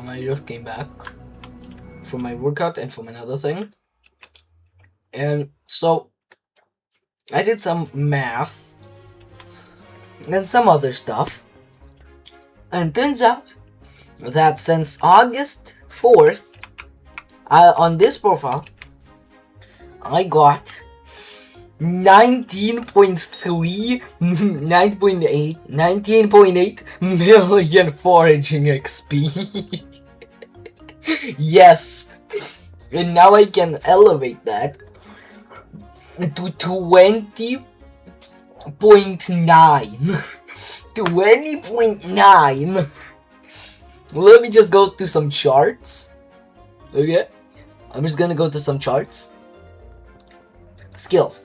I just came back from my workout and from another thing. And so I did some math and some other stuff. And turns out that since August 4th, on this profile, I got 19.3, 9.8, 19.8 million foraging XP. Yes! And now I can elevate that to 20.9. 20.9. Let me just go to some charts. Okay? I'm just gonna go to some charts. Skills.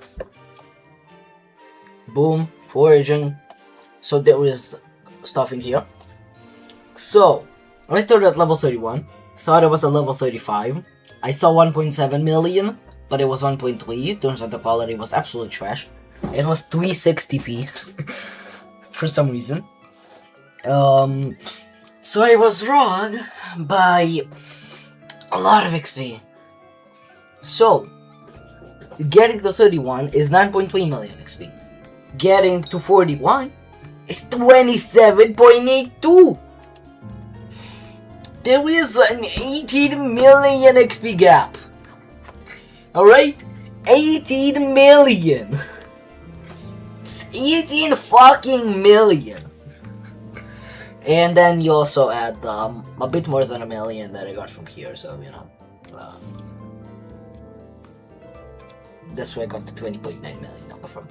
Boom. Foraging. So there is stuff in here. So, I started at level 31. Thought it was a level 35. I saw 1.7 million, but it was 1.3. Turns out the quality was absolute trash. It was 360p. For some reason. So I was wrong by a lot of XP. So, getting to 31 is 9.3 million XP. Getting to 41 is 27.82. There is an 18 million XP gap. Alright? 18 million. 18 fucking million. And then you also add a bit more than a million that I got from here, so you know. That's where I got the 20.9 million number from.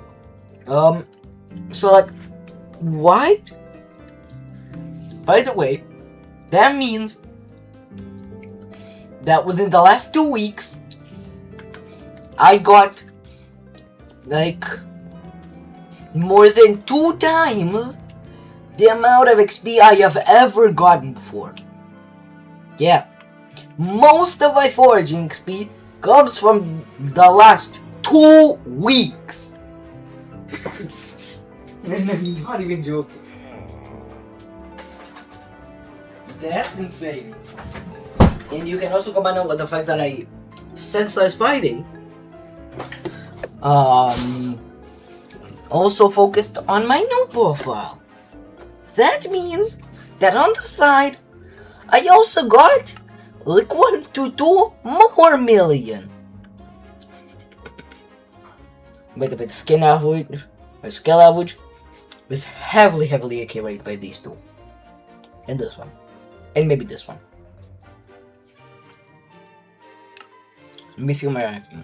So like, what? By the way, that means that within the last 2 weeks, I got like more than 2 times the amount of XP I have ever gotten before. Yeah. Most of my foraging XP comes from the last 2 weeks. And I'm not even joking. That's insane. And you can also combine it with the fact that since last Friday, also focused on my new profile. That means that on the side, I also got like 1 to 2 more million. By the way, the skill average is heavily accurate by these two. And this one. And maybe this one. Let me see my ranking.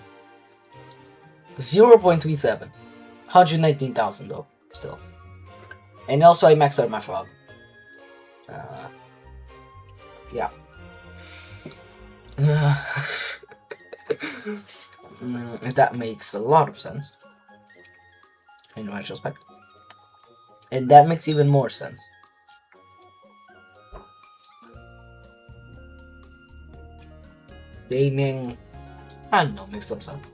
0.37. 119,000 though, still. And also I maxed out my frog. Yeah. That makes a lot of sense. In retrospect. And that makes even more sense. Gaming, I don't know, makes some sense.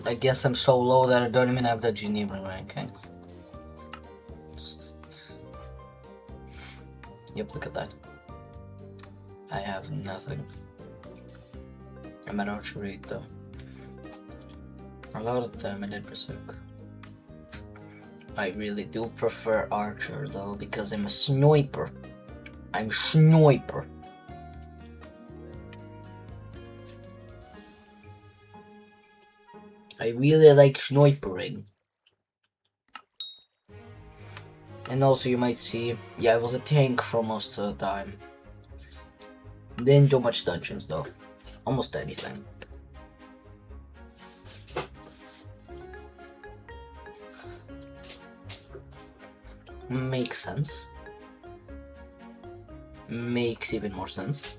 I guess I'm so low that I don't even have the Geneva rankings. Yep, look at that. I have nothing. I'm at archery though. A lot of the time I did Berserk. I really do prefer Archer though, because I'm a sniper. I'm sniper. I really like snipering. And also you might see, yeah, I was a tank for most of the time. Didn't do much dungeons though. Almost anything. Makes sense. Makes even more sense.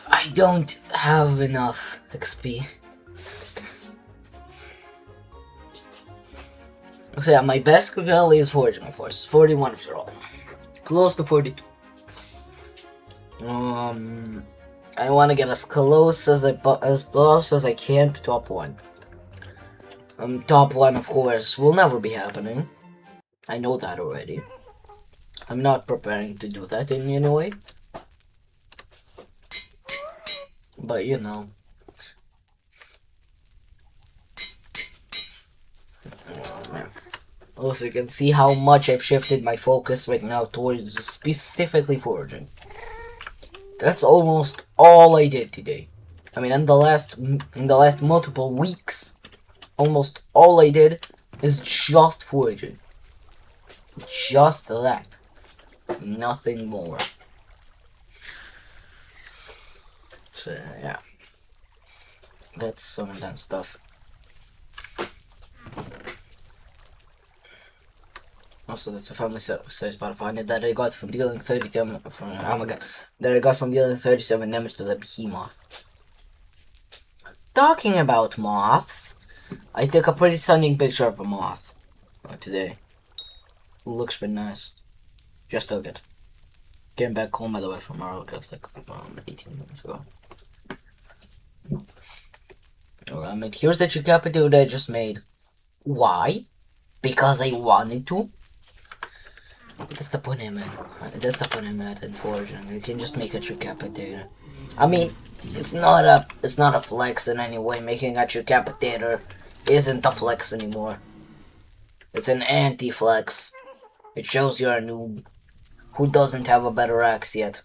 I don't have enough XP. So yeah, my best skill is foraging, of course. 41 after all. Close to 42. I want to get as close as I can to top 1. Top 1, of course, will never be happening. I know that already. I'm not preparing to do that in any way. But you know. Also, you can see how much I've shifted my focus right now towards specifically foraging. That's almost all I did today. I mean, in the last multiple weeks, almost all I did is just foraging. Just that. Nothing more. So, yeah. That's some of that stuff. Also, that's a family size Spotify that I got from dealing 30 from oh my god, that I got from dealing 37 damage to the behemoth. Talking about moths, I took a pretty stunning picture of a moth today. Looks pretty nice. Just took it. Came back home by the way from our workout like 18 minutes ago. Alright, here's the Chicapito that I just made. Why? Because I wanted to. That's the point I'm at. That's the point I'm at in foraging. You can just make a Tricapitator. I mean, it's not a flex in any way. Making a Tricapitator isn't a flex anymore. It's an anti-flex. It shows you're a noob who doesn't have a better axe yet.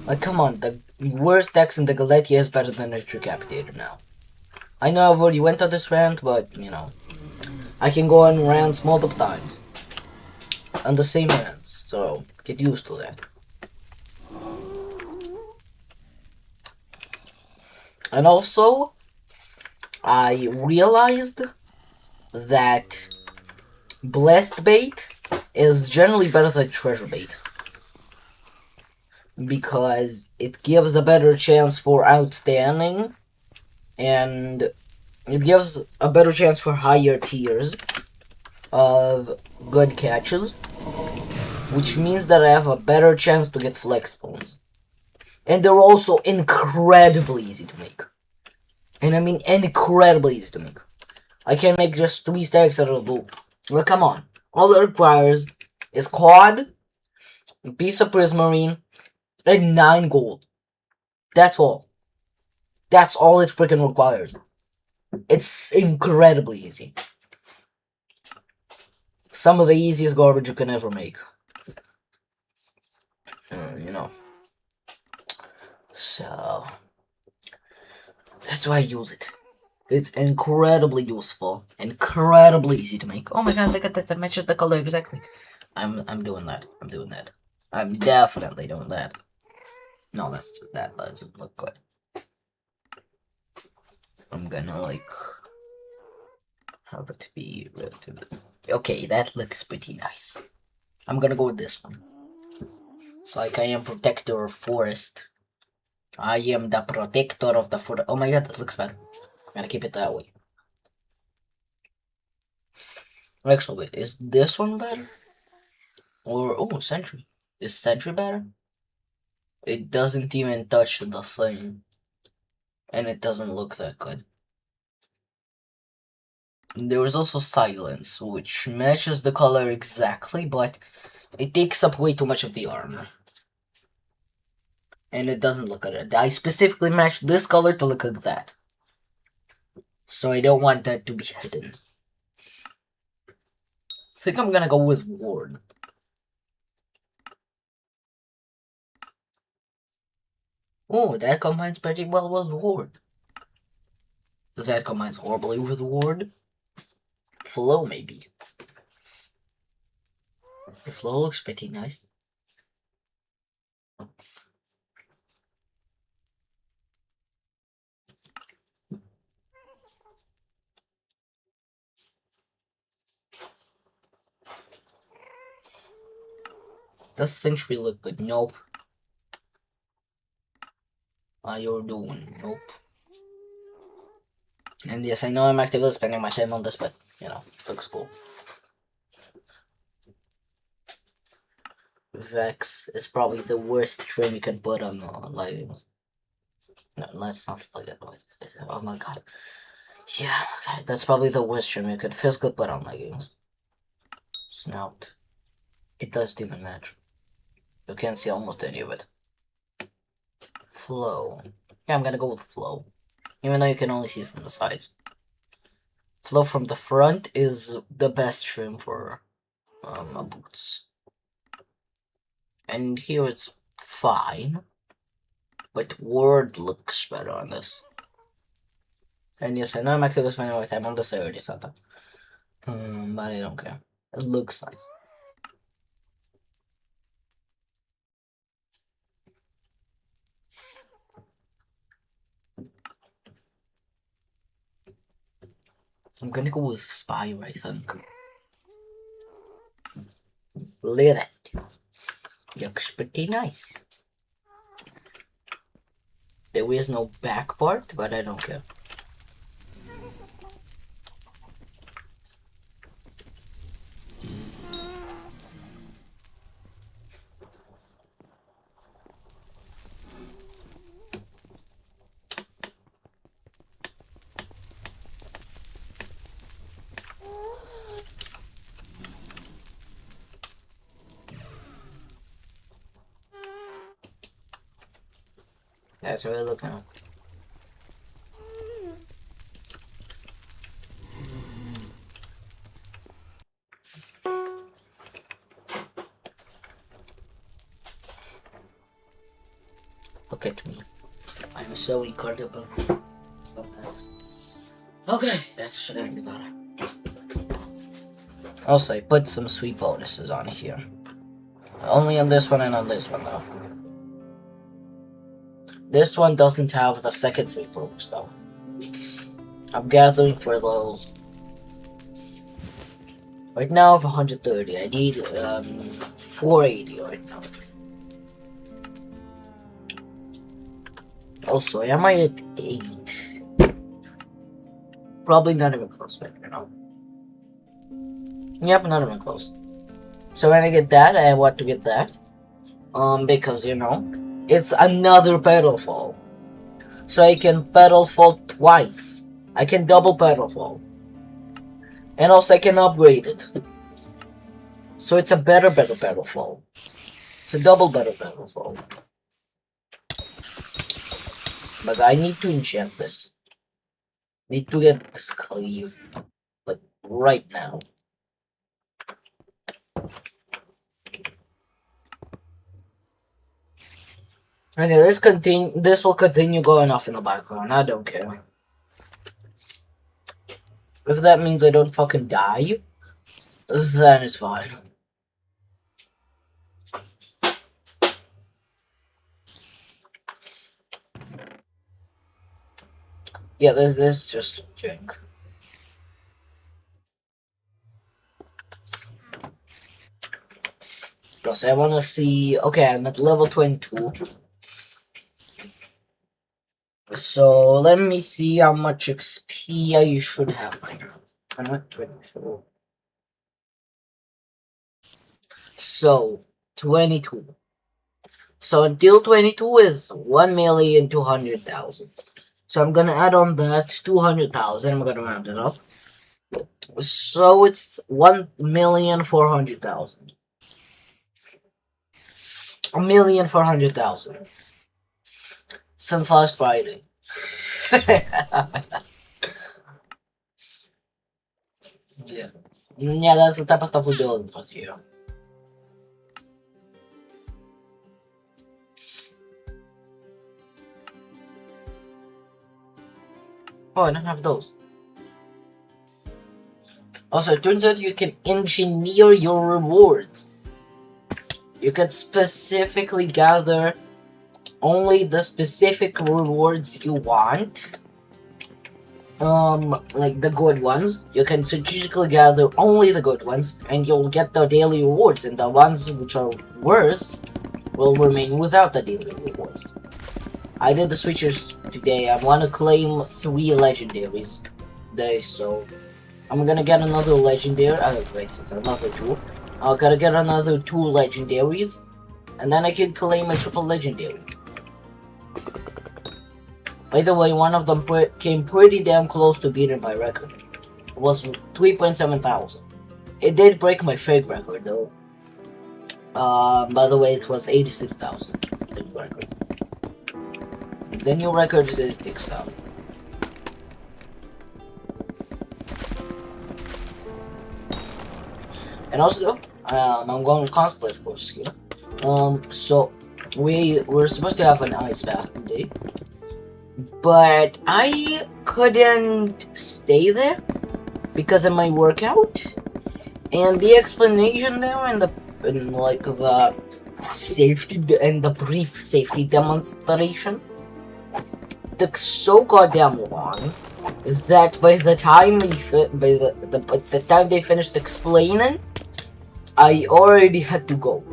Like, come on, the worst axe in the Galatia is better than a Tricapitator now. I know I've already went on this rant, but, you know, I can go on rants multiple times. On the same rants, so get used to that. And also, I realized that blessed bait is generally better than treasure bait. Because it gives a better chance for outstanding, and it gives a better chance for higher tiers of good catches, which means that I have a better chance to get flex bones. And they're also incredibly easy to make. And I mean incredibly easy to make. I can make just 3 stacks out of the blue. Well, come on. All it requires is cod, a piece of prismarine, and 9 gold. That's all. That's all it freaking requires. It's incredibly easy. Some of the easiest garbage you can ever make. You know. So, that's why I use it. It's incredibly useful, incredibly easy to make. Oh my god, look at this, that matches the color exactly. I'm doing that. I'm doing that. I'm definitely doing that. No, that doesn't look good. I'm gonna like have it be relatively. Okay, that looks pretty nice. I'm gonna go with this one. It's like I am protector of forest. I am the protector of the forest. Oh my god, that looks better. I'm gonna keep it that way. Actually, wait, is this one better? Or, oh, Sentry. Is Sentry better? It doesn't even touch the thing. And it doesn't look that good. There was also Silence, which matches the color exactly, but it takes up way too much of the armor. And it doesn't look good. I specifically matched this color to look like that. So I don't want that to be hidden. I think I'm gonna go with Ward. Oh, that combines pretty well with Ward. That combines horribly with Ward. Flow, maybe. Flow looks pretty nice. Does Sentry look good? Nope. You're doing? Nope. And yes, I know I'm actively spending my time on this, but, you know, looks cool. Vex is probably the worst trim you can put on leggings. No, let's not look at it. Oh my god. Yeah, okay, that's probably the worst trim you could physically put on leggings. Snout. It doesn't even match. You can't see almost any of it. Flow. Yeah, I'm gonna go with flow. Even though you can only see it from the sides. Flow from the front is the best trim for boots. And here it's fine. But word looks better on this. And yes, I know I'm actively spending my time on this, I already said that. But I don't care. It looks nice. I'm gonna go with Spire, I think. Look at that. Looks pretty nice. There is no back part, but I don't care. That's how I look now. Look at me. I'm so incredible. Okay, that's gonna be better. Also, I put some sweet bonuses on here. Only on this one and on this one, though. This one doesn't have the second sweet bonus, though. I'm gathering for those. Right now I have 130. I need 480 right now. Also, am I at 8? Probably not even close right now. Yep, not even close. So when I get that, I want to get that. Because, you know, it's another pedal fall. So I can pedal fall twice. I can double pedal fall. And also I can upgrade it. So it's a better pedal fall. It's a double better pedal fall. But I need to enchant this. Need to get this cleave. Like, right now. Anyway, this will continue going off in the background. I don't care. If that means I don't fucking die, then it's fine. Yeah, this is just jank. Plus, I want to see. Okay, I'm at level 22. So let me see how much XP I should have right now. I'm at 22. So 22. So until 22 is 1,200,000. So I'm gonna add on that 200,000. I'm gonna round it up. So it's 1,400,000. 1,400,000. Since last Friday. Yeah. Yeah, that's the type of stuff we do with here. Oh, I don't have those. Also, it turns out you can engineer your rewards. You can specifically gather only the specific rewards you want. Like the good ones. You can strategically gather only the good ones, and you'll get the daily rewards, and the ones which are worse will remain without the daily rewards. I did the switches today. I want to claim 3 legendaries today, so I'm gonna get another legendary. Wait, it's another 2. I gotta get another 2 legendaries, and then I can claim a triple legendary. By the way, one of them came pretty damn close to beating my record. It was 3.7 thousand. It did break my fake record though. By the way, it was 86,000. The record. The new record is 86,000. And also, I'm going constantly, of course, here. So we're supposed to have an ice bath today, but I couldn't stay there because of my workout, and the explanation there in like the safety and the brief safety demonstration took so goddamn long that by the time the time they finished explaining, I already had to go.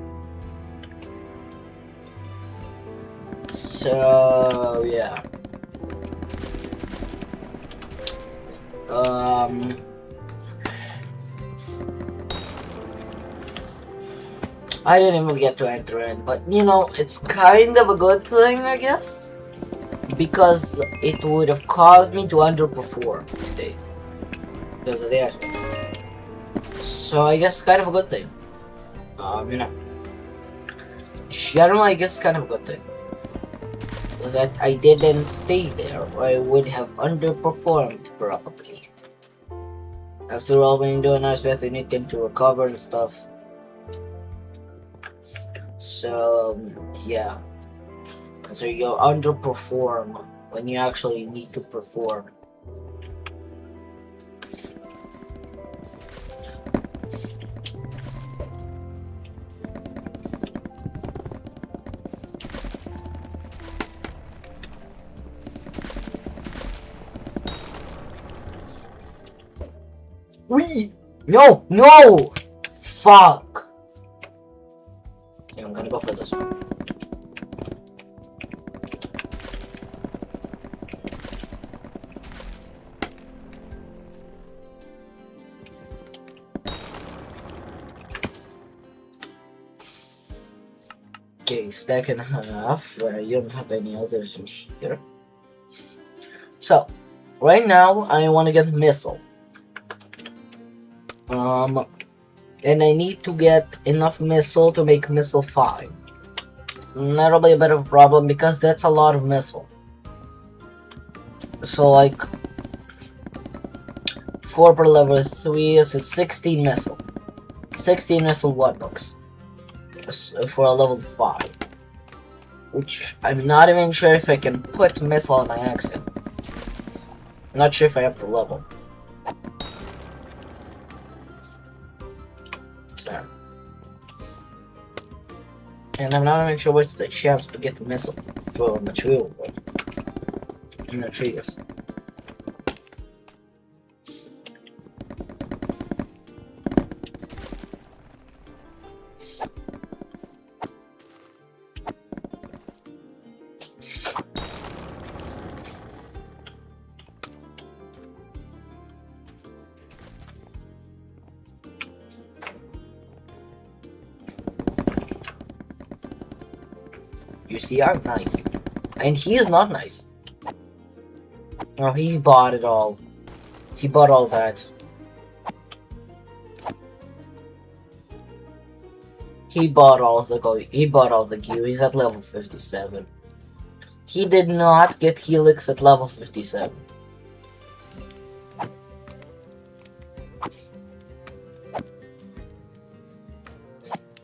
So yeah. I didn't even get to enter in, but you know, it's kind of a good thing, I guess, because it would have caused me to underperform today because of the ice. So I guess it's kind of a good thing. You know, generally I guess it's kind of a good thing that I didn't stay there, or I would have underperformed probably. After all, when you do an ice bath, you need them to recover and stuff. So yeah, so you underperform when you actually need to perform. No! Fuck! Okay, I'm gonna go for this one. Okay, stack and a half. You don't have any others in here. So, right now, I want to get missile. And I need to get enough missile to make missile 5. That'll be a bit of a problem because that's a lot of missile. So like 4 per level 3, so it's 16 missile. 16 missile 1 books for a level 5. Which I'm not even sure if I can put missile on my accent. Not sure if I have the level. And I'm not even sure what's the chance to get the missile for material in the trees. You see, I'm nice. And he is not nice. Oh, he bought it all. He bought all that. He bought all the gear. He's at level 57. He did not get Helix at level 57.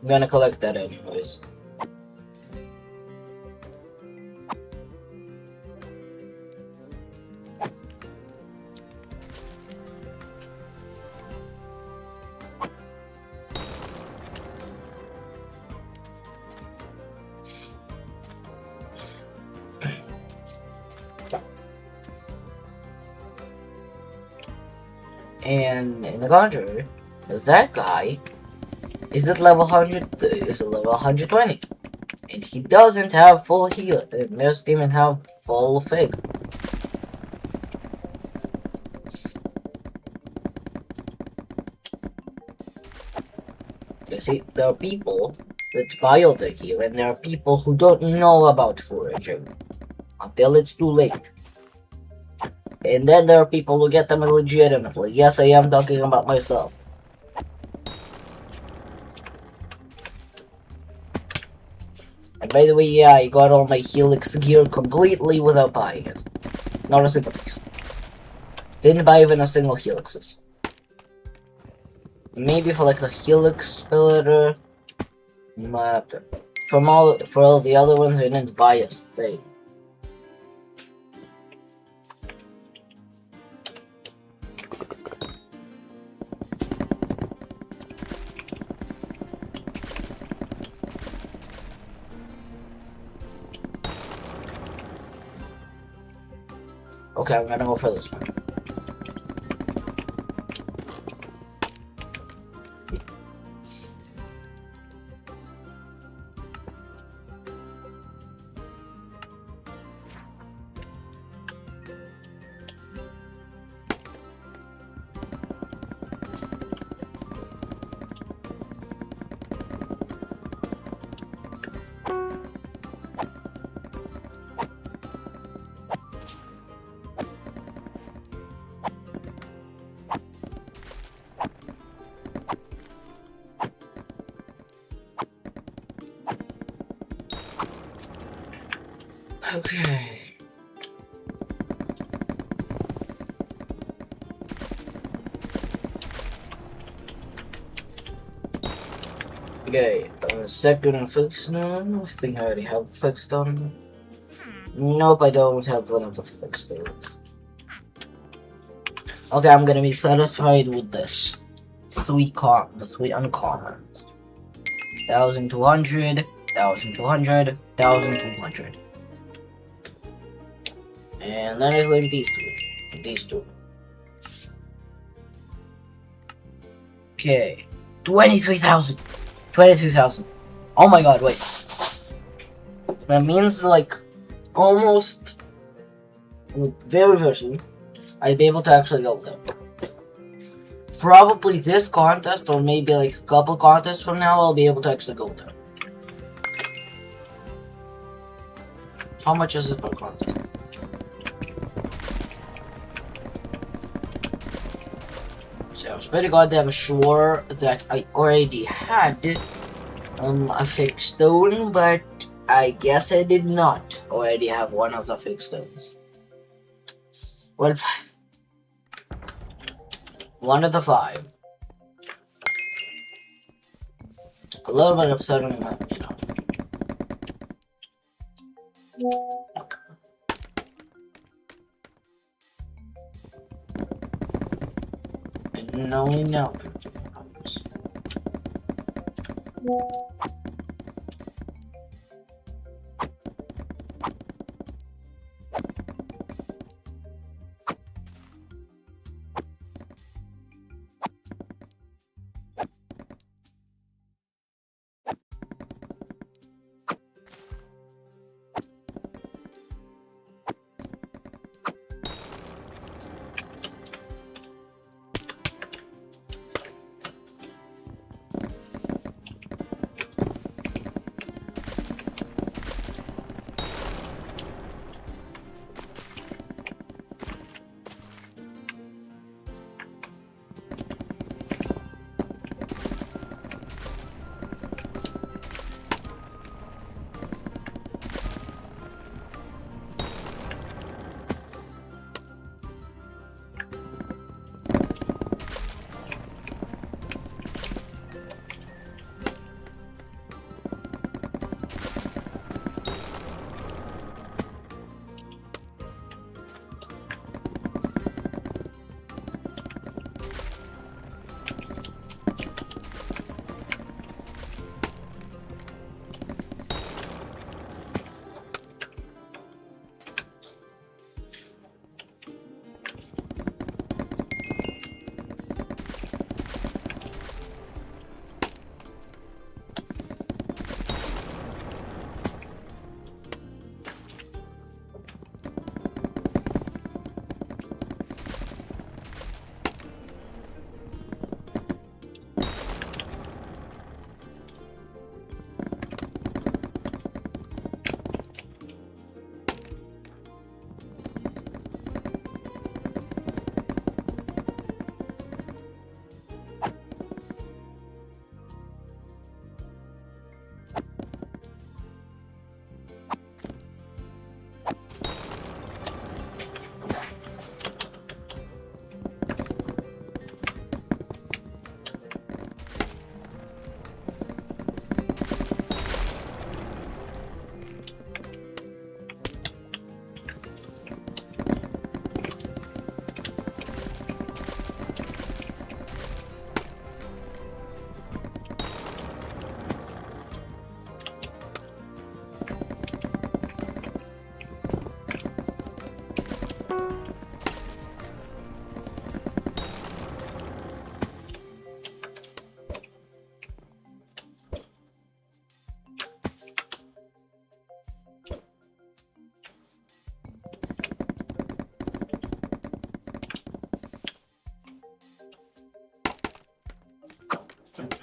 I'm gonna collect that anyways. And in the contrary, that guy is at level 100. Is at level 120, And he doesn't have full heal. And doesn't even have full fig. You see, there are people that buy the gear, and there are people who don't know about foraging until it's too late. And then there are people who get them legitimately. Yes, I am talking about myself. And by the way, yeah, I got all my Helix gear completely without buying it. Not a single piece. Didn't buy even a single Helixes. Maybe for like the Helix splitter, but for all the other ones, I didn't buy a thing. Okay, I'm gonna go for this one. Okay. Okay, second fix. No, I think I already have fixed on. Nope, I don't have one of the fixed things. Okay, I'm gonna be satisfied with this. The three uncommons. 1,200, 1,200, 1,200. And then I claim these two. These two. Okay. 23,000. 23,000. Oh my god, wait. That means like almost very, very soon I'd be able to actually go there. Probably this contest, or maybe like a couple contests from now, I'll be able to actually go there. How much is it per contest? So I was pretty goddamn sure that I already had a fake stone, but I guess I did not already have one of the fake stones. Well, one of the 5. A little bit upsetting, you know. And no, no.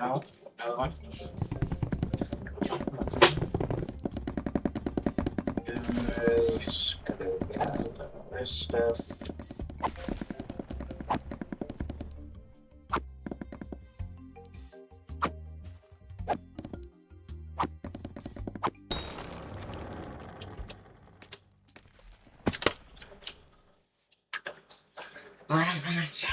No, another one. Just gotta get this stuff. Wait a minute.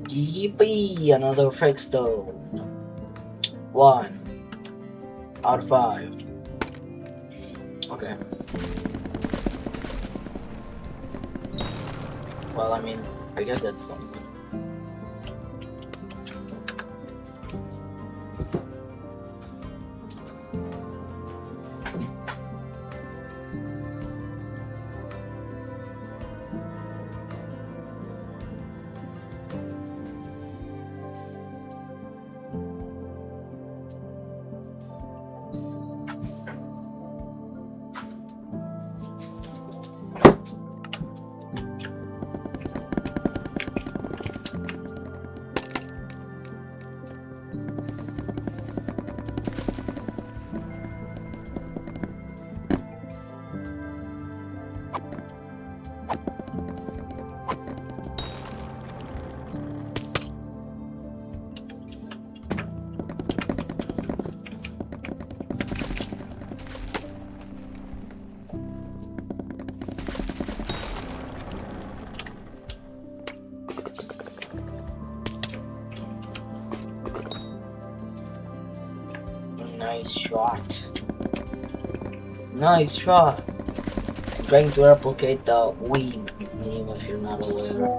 Yippee! Another frick stone. 1 out of 5. Okay. Well, I mean, I guess that's something. Nice shot. Nice shot. I'm trying to replicate the Wii meme if you're not aware.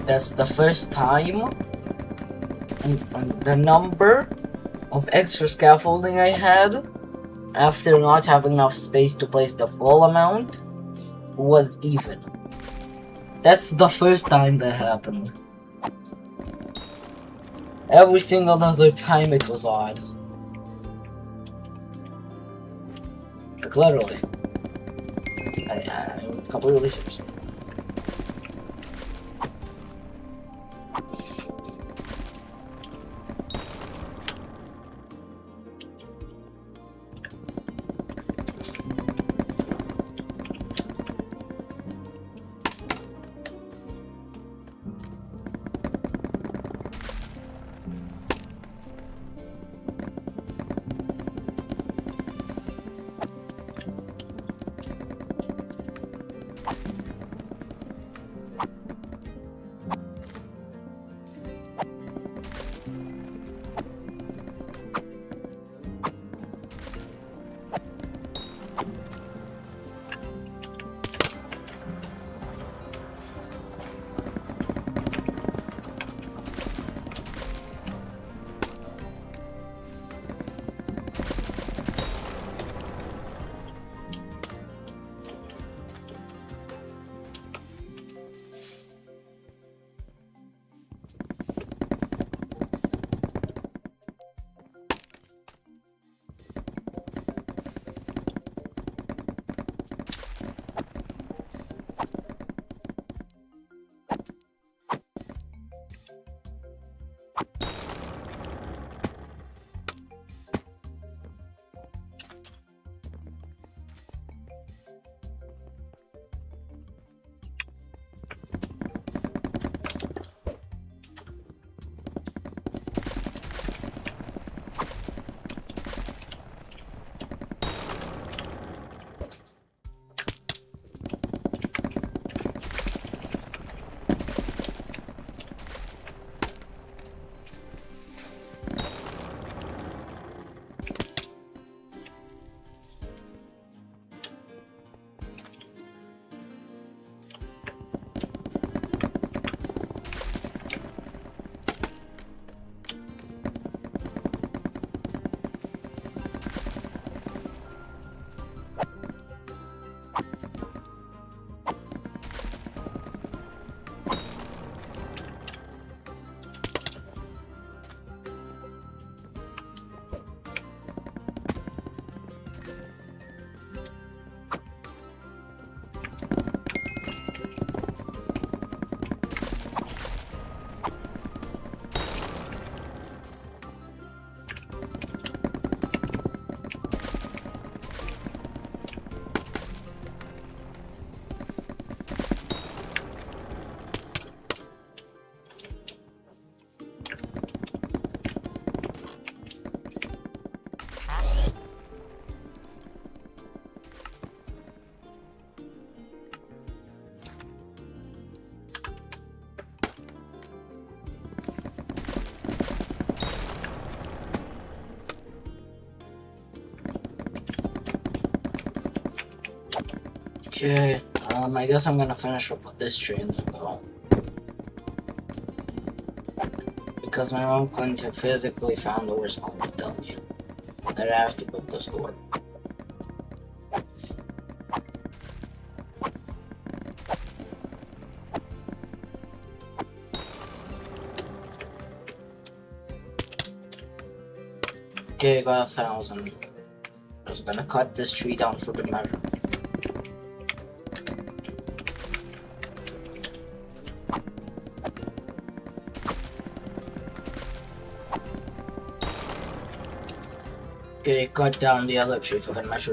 That's the first time, and the number of extra scaffolding I had after not having enough space to place the full amount was even. That's the first time that happened. Every single other time it was odd. Like literally. I'm completely serious. Okay, I guess I'm gonna finish up with this tree and then go. Because my mom couldn't have physically found the worst home to tell me that I have to build this door. Okay, got 1,000. Just gonna cut this tree down for good measure. Okay, cut down the other tree for good measure.